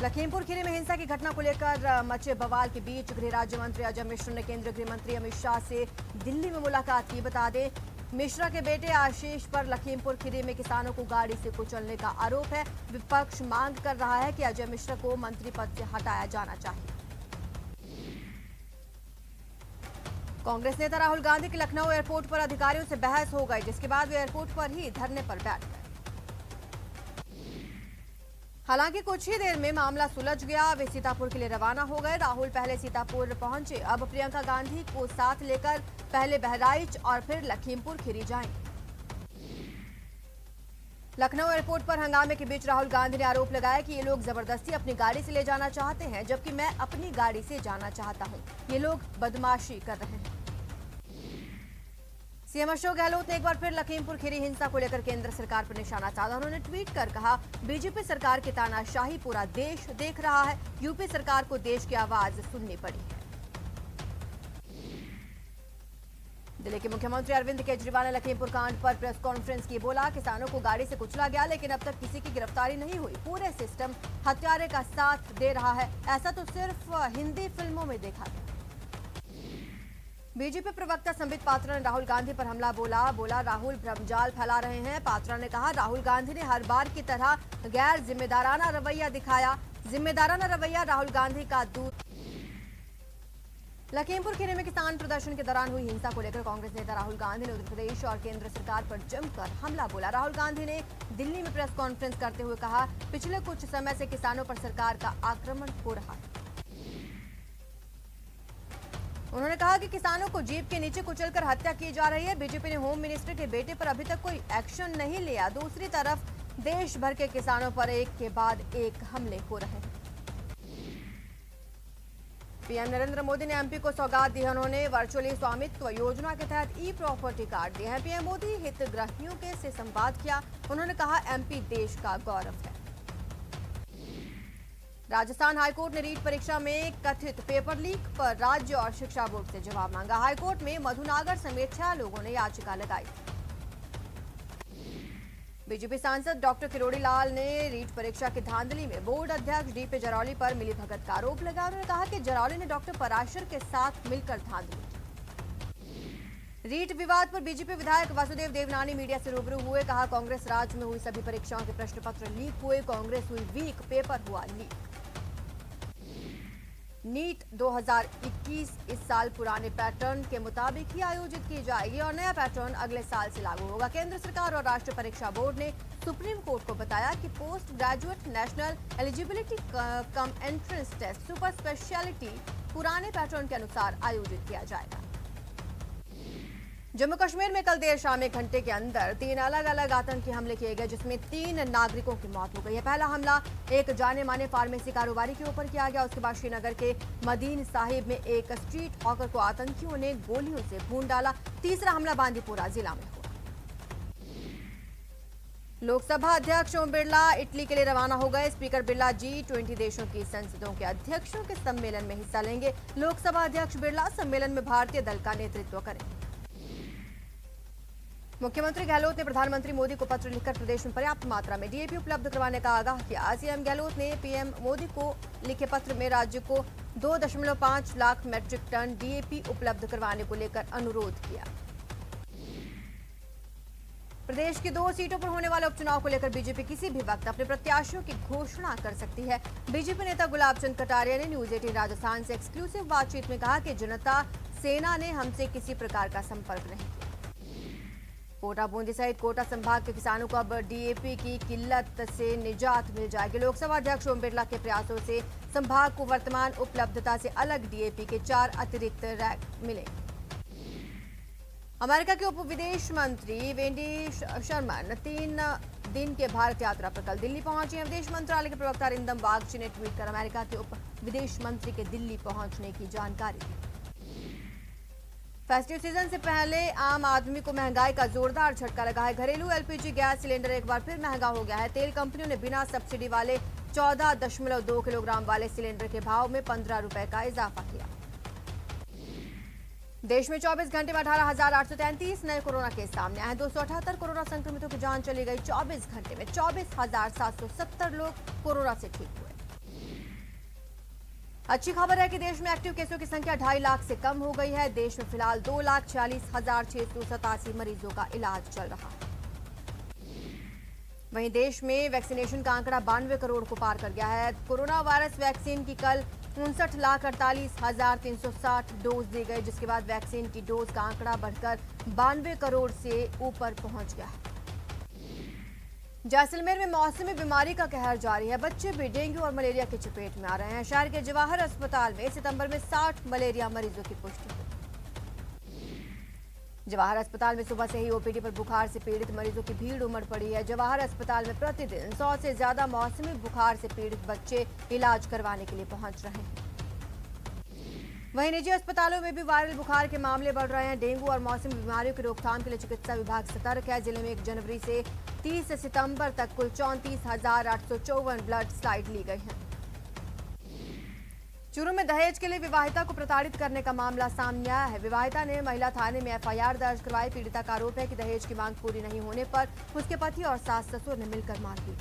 लखीमपुर खीरी में हिंसा की घटना को लेकर मचे बवाल के बीच गृह राज्य मंत्री अजय मिश्र ने केंद्रीय गृह मंत्री अमित शाह से दिल्ली में मुलाकात की। बता दें, मिश्रा के बेटे आशीष पर लखीमपुर खीरी में किसानों को गाड़ी से कुचलने का आरोप है। विपक्ष मांग कर रहा है कि अजय मिश्रा को मंत्री पद से हटाया जाना चाहिए। कांग्रेस नेता राहुल गांधी की लखनऊ एयरपोर्ट पर अधिकारियों से बहस हो गई, जिसके बाद वे एयरपोर्ट पर ही धरने पर बैठ गए। हालांकि कुछ ही देर में मामला सुलझ गया। वे सीतापुर के लिए रवाना हो गए। राहुल पहले सीतापुर पहुंचे, अब प्रियंका गांधी को साथ लेकर पहले बहराइच और फिर लखीमपुर खीरी जाएंगे। लखनऊ एयरपोर्ट पर हंगामे के बीच राहुल गांधी ने आरोप लगाया कि ये लोग जबरदस्ती अपनी गाड़ी से ले जाना चाहते हैं, जबकि मैं अपनी गाड़ी से जाना चाहता हूं। ये लोग बदमाशी कर रहे हैं। सीएम अशोक गहलोत ने एक बार फिर लखीमपुर खीरी हिंसा को लेकर केंद्र सरकार पर निशाना साधा। उन्होंने ट्वीट कर कहा, बीजेपी सरकार की तानाशाही पूरा देश देख रहा है। यूपी सरकार को देश की आवाज सुननी पड़ी है। दिल्ली के मुख्यमंत्री अरविंद केजरीवाल ने लखीमपुर कांड पर प्रेस कॉन्फ्रेंस की। बोला, किसानों को गाड़ी से कुचला गया, लेकिन अब तक किसी की गिरफ्तारी नहीं हुई। पूरे सिस्टम हत्यारे का साथ दे रहा है। ऐसा तो सिर्फ हिंदी फिल्मों में देखा गया। बीजेपी प्रवक्ता संबित पात्रा ने राहुल गांधी पर हमला बोला राहुल भ्रमजाल फैला रहे हैं। पात्रा ने कहा, राहुल गांधी ने हर बार की तरह गैर जिम्मेदाराना रवैया दिखाया। जिम्मेदाराना रवैया राहुल गांधी का दूर। लखीमपुर खीरी में किसान प्रदर्शन के दौरान हुई हिंसा को लेकर कांग्रेस नेता राहुल गांधी ने उत्तर प्रदेश और केंद्र सरकार पर जमकर हमला बोला। राहुल गांधी ने दिल्ली में प्रेस कॉन्फ्रेंस करते हुए कहा, पिछले कुछ समय से किसानों पर सरकार का आक्रमण हो रहा है। उन्होंने कहा कि किसानों को जीप के नीचे कुचलकर हत्या की जा रही है। बीजेपी ने होम मिनिस्टर के बेटे पर अभी तक कोई एक्शन नहीं लिया। दूसरी तरफ देश भर के किसानों पर एक के बाद एक हमले हो रहे हैं। पीएम नरेंद्र मोदी ने एमपी को सौगात दी है। उन्होंने वर्चुअली स्वामित्व योजना के तहत ई प्रॉपर्टी कार्ड दिए हैं। पीएम मोदी हितग्राहियों के से संवाद किया। उन्होंने कहा, एमपी देश का गौरव है। राजस्थान हाईकोर्ट ने रीट परीक्षा में कथित पेपर लीक पर राज्य और शिक्षा बोर्ड से जवाब मांगा। हाईकोर्ट में मधु नागर समेत 6 लोगों ने याचिका लगाई। बीजेपी सांसद डॉक्टर किरोड़ी लाल ने रीट परीक्षा की धांधली में बोर्ड अध्यक्ष डीपी जरौली पर मिलीभगत का आरोप लगाया। उन्होंने कहा कि जरौली ने डॉक्टर पराशर के साथ मिलकर धांधली की। रीट विवाद पर बीजेपी विधायक वासुदेव देवनानी मीडिया से रूबरू हुए। कहा, कांग्रेस राज में हुई सभी परीक्षाओं के प्रश्न पत्र लीक हुए। कांग्रेस हुई वीक, पेपर हुआ लीक। नीट 2021 इस साल पुराने पैटर्न के मुताबिक ही आयोजित की जाएगी और नया पैटर्न अगले साल से लागू होगा। केंद्र सरकार और राष्ट्रीय परीक्षा बोर्ड ने सुप्रीम कोर्ट को बताया कि post graduate national eligibility cum entrance test super speciality पुराने पैटर्न के अनुसार आयोजित किया जाएगा। जम्मू कश्मीर में कल देर शाम 1 घंटे के अंदर 3 अलग अलग आतंकी हमले किए गए, जिसमें 3 नागरिकों की मौत हो गई है। पहला हमला एक जाने माने फार्मेसी कारोबारी के ऊपर किया गया। उसके बाद श्रीनगर के मदीन साहिब में एक स्ट्रीट हॉकर को आतंकियों ने गोलियों से भून डाला। तीसरा हमला बांदीपुरा जिला में हुआ। लोकसभा अध्यक्ष ओम बिरला इटली के लिए रवाना हो गए। स्पीकर बिरला G20 देशों की संसदों के अध्यक्षों के सम्मेलन में हिस्सा लेंगे। लोकसभा अध्यक्ष बिरला सम्मेलन में भारतीय दल का नेतृत्व करेंगे। मुख्यमंत्री गहलोत ने प्रधानमंत्री मोदी को पत्र लिखकर प्रदेश में पर्याप्त मात्रा में डीएपी उपलब्ध करवाने का आगाह किया। सीएम गहलोत ने पीएम मोदी को लिखे पत्र में राज्य को 2.5 लाख मैट्रिक टन डीएपी उपलब्ध करवाने को लेकर अनुरोध किया। प्रदेश की 2 सीटों पर होने वाले उपचुनाव को लेकर बीजेपी किसी भी वक्त अपने प्रत्याशियों की घोषणा कर सकती है। बीजेपी नेता गुलाब चंद कटारिया ने न्यूज 18 राजस्थान से एक्सक्लूसिव बातचीत में कहा कि जनता सेना ने हमसे किसी प्रकार का संपर्क नहीं किया। कोटा बूंदी सहित कोटा संभाग के किसानों को अब डीएपी की किल्लत से निजात मिल जाएगी। लोकसभा अध्यक्ष ओम बिरला के प्रयासों से संभाग को वर्तमान उपलब्धता से अलग डीएपी के 4 अतिरिक्त रैक मिले। अमेरिका के उप विदेश मंत्री वेंडी शर्मन 3 दिन के भारत यात्रा पर कल दिल्ली पहुंची हैं। विदेश मंत्रालय के प्रवक्ता अरिंदम बागची ने ट्वीट कर अमेरिका के उप विदेश मंत्री के दिल्ली पहुंचने की जानकारी दी। फेस्टिव सीजन से पहले आम आदमी को महंगाई का जोरदार झटका लगा है। घरेलू एलपीजी गैस सिलेंडर एक बार फिर महंगा हो गया है। तेल कंपनियों ने बिना सब्सिडी वाले 14.2 किलोग्राम वाले सिलेंडर के भाव में 15 रुपए का इजाफा किया। देश में 24 घंटे में 18,833 नए कोरोना केस सामने आए। 278 कोरोना संक्रमितों की जान चली गई। 24 घंटे में 24,770 लोग कोरोना से ठीक हुए। अच्छी खबर है कि देश में एक्टिव केसों की संख्या 2.5 लाख से कम हो गई है। देश में फिलहाल 2,46,687 मरीजों का इलाज चल रहा है। वहीं देश में वैक्सीनेशन का आंकड़ा 92 करोड़ को पार कर गया है। कोरोना वायरस वैक्सीन की कल 59,48,360 डोज दी गई, जिसके बाद वैक्सीन की डोज का आंकड़ा बढ़कर 92 करोड़ से ऊपर पहुंच गया है। जैसलमेर में मौसमी बीमारी का कहर जारी है। बच्चे भी डेंगू और मलेरिया की चपेट में आ रहे हैं। शहर के जवाहर अस्पताल में सितंबर में 60 मलेरिया मरीजों की पुष्टि हुई। जवाहर अस्पताल में सुबह से ही ओपीडी पर बुखार से पीड़ित मरीजों की भीड़ उमड़ पड़ी है। जवाहर अस्पताल में प्रतिदिन 100 से ज्यादा मौसमी बुखार से पीड़ित बच्चे इलाज करवाने के लिए पहुंच रहे हैं। वहीं निजी अस्पतालों में भी वायरल बुखार के मामले बढ़ रहे हैं। डेंगू और मौसमी बीमारियों की रोकथाम के लिए चिकित्सा विभाग सतर्क है। जिले में 1 जनवरी से 30 सितंबर तक कुल 34,854 ब्लड स्लाइड ली गई है। चूरू में दहेज के लिए विवाहिता को प्रताड़ित करने का मामला सामने आया है। विवाहिता ने महिला थाने में एफआईआर दर्ज करवाई। पीड़िता का आरोप है कि दहेज की मांग पूरी नहीं होने पर उसके पति और सास ससुर ने मिलकर मारपीट।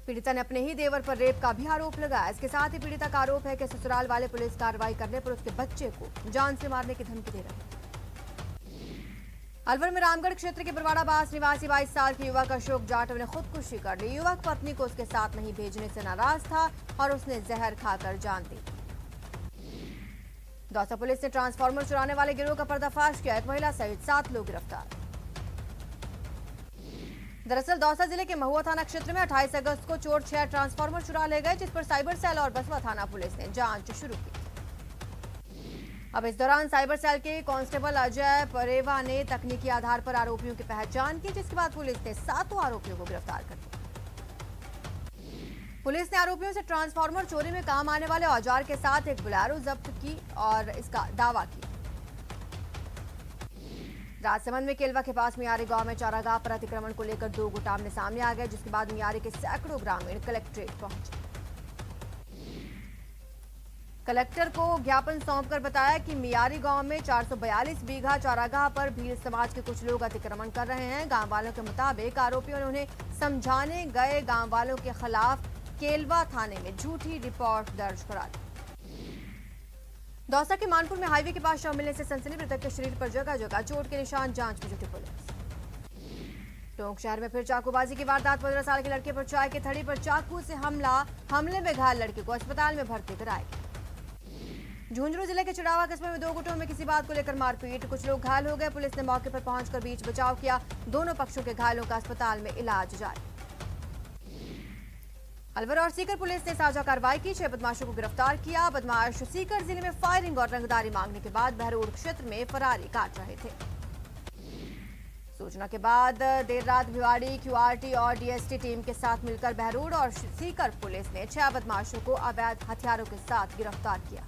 पीड़िता ने अपने ही देवर पर रेप का भी आरोप लगाया। इसके साथ ही पीड़िता का आरोप है कि ससुराल वाले पुलिस कार्रवाई करने पर उसके बच्चे को जान से मारने की धमकी दे रहे हैं। अलवर में रामगढ़ क्षेत्र के बरवाड़ाबास निवासी 22 साल के युवक अशोक जाटव ने खुदकुशी कर ली। युवक पत्नी को उसके साथ नहीं भेजने से नाराज था और उसने जहर खाकर जान दी। दौसा पुलिस ने ट्रांसफार्मर चुराने वाले गिरोह का पर्दाफाश किया। एक महिला सहित 7 लोग गिरफ्तार। दरअसल दौसा जिले के महुआ थाना क्षेत्र में 28 अगस्त को चोर 6 ट्रांसफार्मर चुरा ले गए, जिस पर साइबर सेल और बसवा थाना पुलिस ने जांच शुरू की। अब इस दौरान साइबर सेल के कांस्टेबल अजय परेवा ने तकनीकी आधार पर आरोपियों की पहचान की, जिसके बाद पुलिस ने 7 आरोपियों को गिरफ्तार कर लिया। पुलिस ने आरोपियों से ट्रांसफार्मर चोरी में काम आने वाले औजार के साथ एक बोलेरो जब्त की और इसका दावा किया। राजसमंद में केलवा के पास मियारी गांव में चारागाह पर अतिक्रमण को लेकर 2 गुट आमने सामने आ गए, जिसके बाद मियारी के सैकड़ों ग्रामीण कलेक्ट्रेट पहुंचे। कलेक्टर को ज्ञापन सौंपकर बताया कि मियारी गांव में 442 बीघा चारागाह पर भील समाज के कुछ लोग अतिक्रमण कर रहे हैं। गांव वालों के मुताबिक आरोपियों ने उन्हें समझाने गए गांव वालों के खिलाफ केलवा थाने में झूठी रिपोर्ट दर्ज करा दी। दौसा के मानपुर में हाईवे के पास शव मिलने से सनसनी। मृतक के शरीर पर जगह जगह चोट के निशान, जांच में जुटी पुलिस। टोंक शहर में फिर चाकूबाजी की वारदात। 15 साल के लड़के पर चाय की थड़ी पर चाकू से हमले में घायल लड़के को अस्पताल में भर्ती कराया गया। झुंझुनू जिले के चिड़ावा कस्बे में 2 गुटों में किसी बात को लेकर मारपीट। कुछ लोग घायल हो गए। पुलिस ने मौके पर पहुंचकर बीच बचाव किया। दोनों पक्षों के घायलों का अस्पताल में इलाज जारी। अलवर और सीकर पुलिस ने साझा कार्रवाई की। 6 बदमाशों को गिरफ्तार किया। बदमाश सीकर जिले में फायरिंग और रंगदारी मांगने के बाद बहरोड क्षेत्र में फरारी काट रहे थे। सूचना के बाद देर रात भिवाड़ी, क्यूआरटी और डीएसटी टीम के साथ मिलकर बहरोड और सीकर पुलिस ने 6 बदमाशों को अवैध हथियारों के साथ गिरफ्तार किया।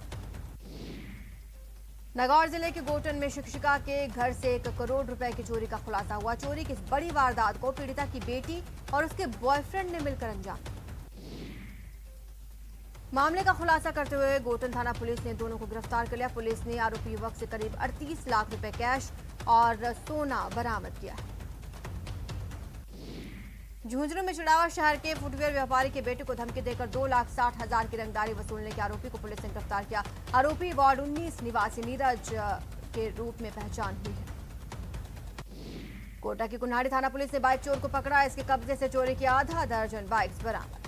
नागौर जिले के गोटन में शिक्षिका के घर से 1 करोड़ रुपए की चोरी का खुलासा हुआ। चोरी की इस बड़ी वारदात को पीड़िता की बेटी और उसके बॉयफ्रेंड ने मिलकर अंजाम दिया। मामले का खुलासा करते हुए गोटन थाना पुलिस ने दोनों को गिरफ्तार कर लिया। पुलिस ने आरोपी युवक से करीब 38 लाख रुपए कैश और सोना बरामद किया है। झुंझुनू में चिड़ावा शहर के फुटवेयर व्यापारी के बेटे को धमकी देकर 2,60,000 की रंगदारी वसूलने के आरोपी को पुलिस ने गिरफ्तार किया। आरोपी वार्ड 19 निवासी नीरज के रूप में पहचान हुई है। कोटा की कुन्हाड़ी थाना पुलिस ने बाइक चोर को पकड़ा। इसके कब्जे से चोरी की आधा दर्जन बाइक्स बरामद।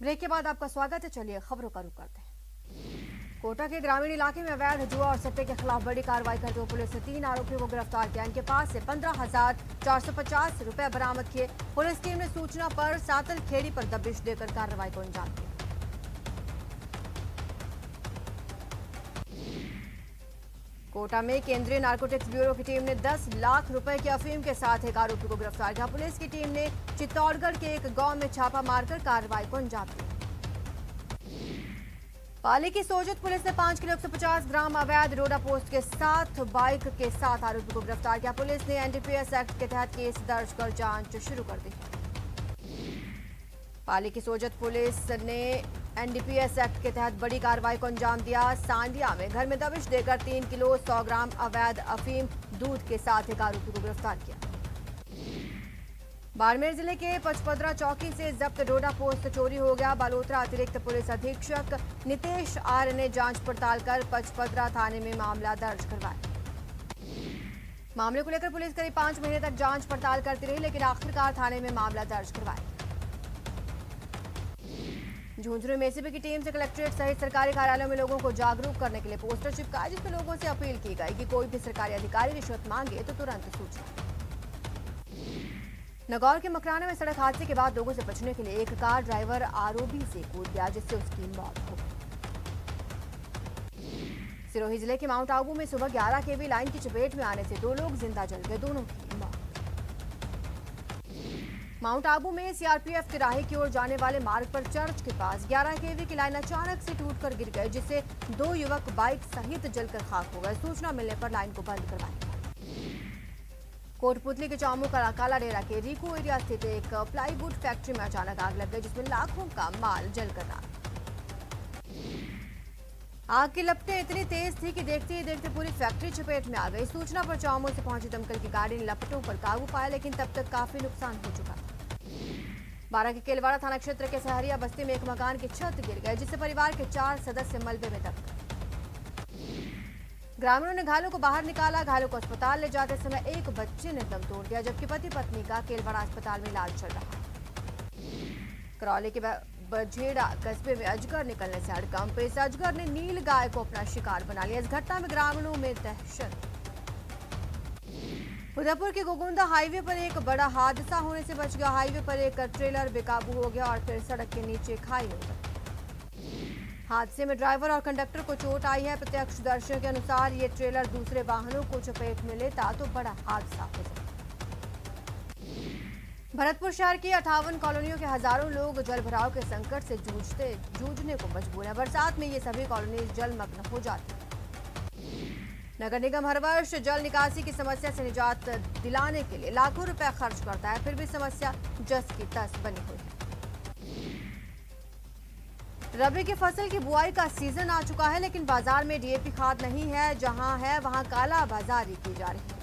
ब्रेक के बाद आपका स्वागत है। चलिए खबरों का रुख करते हैं। कोटा के ग्रामीण इलाके में अवैध जुआ और सट्टे के खिलाफ बड़ी कार्रवाई करते हुए पुलिस ने 3 आरोपियों को गिरफ्तार किया। इनके पास से 15,450 रुपए बरामद किए। पुलिस टीम ने सूचना पर सातल खेड़ी पर दबिश देकर कार्रवाई को अंजाम दिया। कोटा में केंद्रीय नारकोटिक्स ब्यूरो की टीम ने 10 लाख रुपए की अफीम के साथ एक आरोपी को गिरफ्तार किया। पुलिस की टीम ने चित्तौड़गढ़ के एक गांव में छापा मारकर कार्रवाई को अंजाम दिया। पाली की सोजत पुलिस ने 5 किलो 150 ग्राम अवैध रोडा पोस्ट के साथ बाइक के साथ आरोपी को गिरफ्तार किया। पुलिस ने एनडीपीएस एक्ट के तहत केस दर्ज कर जांच शुरू कर दी। पाली की सोजत पुलिस ने एनडीपीएस एक्ट के तहत बड़ी कार्रवाई को अंजाम दिया। सांडिया में घर में दबिश देकर 3 किलो 100 ग्राम अवैध अफीम दूध के साथ एक आरोपी को गिरफ्तार किया। बाड़मेर जिले के पचपदरा चौकी से जब्त डोडा पोस्ट चोरी हो गया। बालोतरा अतिरिक्त पुलिस अधीक्षक नितेश आर्य ने जांच पड़ताल कर पचपदरा थाने में मामला दर्ज करवाया। मामले को लेकर पुलिस करीब 5 महीने तक जांच पड़ताल करती रही, लेकिन आखिरकार थाने में मामला दर्ज करवाया। झुंझुनू में एसीबी की टीम से कलेक्ट्रेट सहित सरकारी कार्यालयों में लोगों को जागरूक करने के लिए पोस्टर चिपकाए, जिसमें लोगों से अपील की गई कि कोई भी सरकारी अधिकारी रिश्वत मांगे तो तुरंत सूचना। नगौर के मकराना में सड़क हादसे के बाद लोगों से बचने के लिए एक कार ड्राइवर आरओबी से कूद गया, जिससे उसकी मौत हो गई। सिरोही जिले के माउंट आबू में सुबह 11 केवी लाइन की चपेट में आने से 2 लोग जिंदा जल गए, दोनों की मौत। माउंट आबू में सीआरपीएफ तिराही की ओर जाने वाले मार्ग पर चर्च के पास 11 केवी की लाइन अचानक से टूटकर गिर गई, जिससे 2 युवक बाइक सहित जलकर खाक हो गए। सूचना मिलने पर लाइन को बंद करवाया। कोटपुतली के चामू काला डेरा के रिको एरिया स्थित एक प्लाईवुड फैक्ट्री में अचानक आग लग गई, जिसमें लाखों का माल जलकर राख। आग की लपटें इतनी तेज थी कि देखते ही देखते पूरी फैक्ट्री चपेट में आ गई। सूचना पर चामू से पहुंची दमकल की गाड़ी ने लपटों पर काबू पाया, लेकिन तब तक काफी नुकसान हो चुका था। बारां के केलवाड़ा थाना क्षेत्र के सहरिया बस्ती में एक मकान की छत गिर गई, जिससे परिवार के 4 सदस्य मलबे में दब गए। ग्रामीणों ने घायलों को बाहर निकाला। घायलों को अस्पताल ले जाते समय एक बच्चे ने दम तोड़ दिया, जबकि पति पत्नी का केलवाड़ा अस्पताल में इलाज चल रहा है। करौली के बजेड़ा कस्बे में अजगर निकलने से हड़कंप। इस अजगर ने नील गाय को अपना शिकार बना लिया। इस घटना में ग्रामीणों में दहशत। उदयपुर के गोगुंदा हाईवे पर एक बड़ा हादसा होने से बच गया। हाईवे पर एक ट्रेलर बेकाबू हो गया और फिर सड़क के नीचे खाई हो गई। हादसे में ड्राइवर और कंडक्टर को चोट आई है। प्रत्यक्षदर्शियों के अनुसार ये ट्रेलर दूसरे वाहनों को चपेट में लेता तो बड़ा हादसा हो सकता। भरतपुर शहर की 58 कॉलोनियों के हजारों लोग जलभराव के संकट से जूझने को मजबूर है। बरसात में ये सभी कॉलोनी जलमग्न हो जाती है। नगर निगम हर वर्ष जल निकासी की समस्या से निजात दिलाने के लिए लाखों रुपए खर्च करता है, फिर भी समस्या जस की तस बनी हुई है। रबी की फसल की बुआई का सीजन आ चुका है, लेकिन बाजार में डीएपी खाद नहीं है। जहां है वहां काला बाजारी की जा रही है।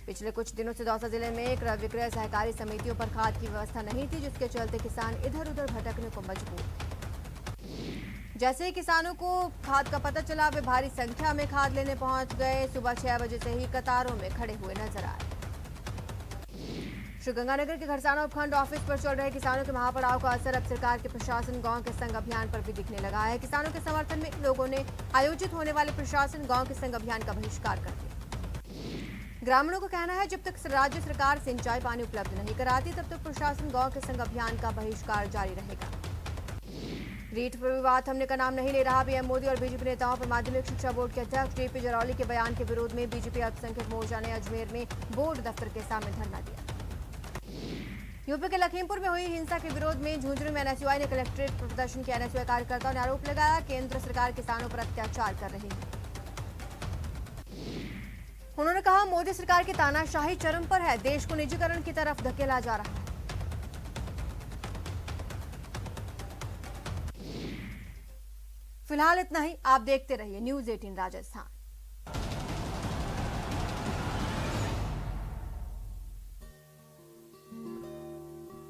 पिछले कुछ दिनों से दौसा जिले में क्रय विक्रय सहकारी समितियों पर खाद की व्यवस्था नहीं थी, जिसके चलते किसान इधर उधर भटकने को मजबूर थे। जैसे ही किसानों को खाद का पता चला, वे भारी संख्या में खाद लेने पहुंच गए। सुबह 6 बजे से ही कतारों में खड़े हुए नजर आए। श्रीगंगानगर के खरसाना उपखंड ऑफिस पर चल रहे किसानों के महापड़ाव का असर अब सरकार के प्रशासन गांव के संग अभियान पर भी दिखने लगा है। किसानों के समर्थन में लोगों ने आयोजित होने वाले प्रशासन गांव के संग अभियान का बहिष्कार कर दिया। ग्रामीणों का कहना है, जब तक राज्य सरकार सिंचाई पानी उपलब्ध नहीं कराती, तब तक प्रशासन गांव के संग अभियान का बहिष्कार जारी रहेगा। रीट पर विवाद थमने का नाम नहीं ले रहा। पीएम मोदी और बीजेपी नेताओं पर माध्यमिक शिक्षा बोर्ड के अध्यक्ष डीपी जरौली के बयान के विरोध में बीजेपी अल्पसंख्यक मोर्चा ने अजमेर में बोर्ड दफ्तर के सामने धरना दिया। यूपी के लखीमपुर में हुई हिंसा के विरोध में झुंझुनू में एनएसयूआई ने कलेक्ट्रेट प्रदर्शन किया। एनएसयूआई कार्यकर्ताओं ने आरोप लगाया, केंद्र सरकार किसानों पर अत्याचार कर रही है। उन्होंने कहा, मोदी सरकार की तानाशाही चरम पर है। देश को निजीकरण की तरफ धकेला जा रहा है। फिलहाल इतना ही। आप देखते रहिए न्यूज़ 18 राजस्थान।